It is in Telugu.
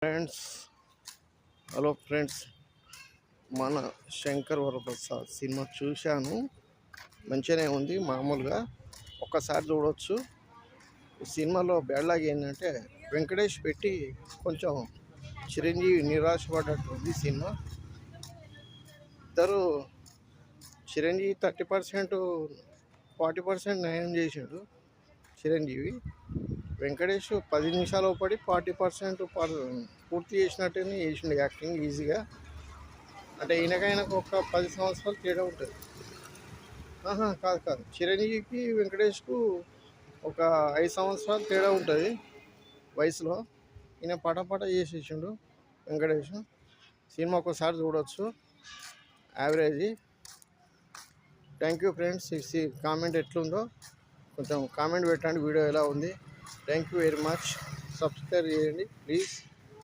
ఫ్రెండ్స్, హలో ఫ్రెండ్స్, మన శంకర్ వరప్రసాద్ సినిమా చూశాను. మంచిగానే ఉంది. మామూలుగా ఒక్కసారి చూడవచ్చు. ఈ సినిమాలో బ్యాడ్లాగ్ ఏంటంటే వెంకటేష్ పెట్టి కొంచెం చిరంజీవి నిరాశపడ్డట్టు ఉంది సినిమా. ఇద్దరు చిరంజీవి 30%, 40% న్యాయం చేశాడు. చిరంజీవి వెంకటేష్ 10 నిమిషాలు పడి 40% పూర్తి చేసినట్టునే చేసిండు యాక్టింగ్ ఈజీగా. అంటే ఈయనకైనాకు ఒక 10 సంవత్సరాలు తేడా ఉంటుంది. కాదు, చిరంజీవికి వెంకటేష్కు ఒక 5 సంవత్సరాలు తేడా ఉంటుంది వయసులో. ఈయన పటపట చేసేసిండు వెంకటేష్. సినిమా ఒకసారి చూడవచ్చు, average. Thank you friends. Comment ఎట్లుందో కొంచెం కామెంట్ పెట్టండి, వీడియో ఎలా ఉంది. Thank you very much. Subscribe చేయండి ప్లీజ్.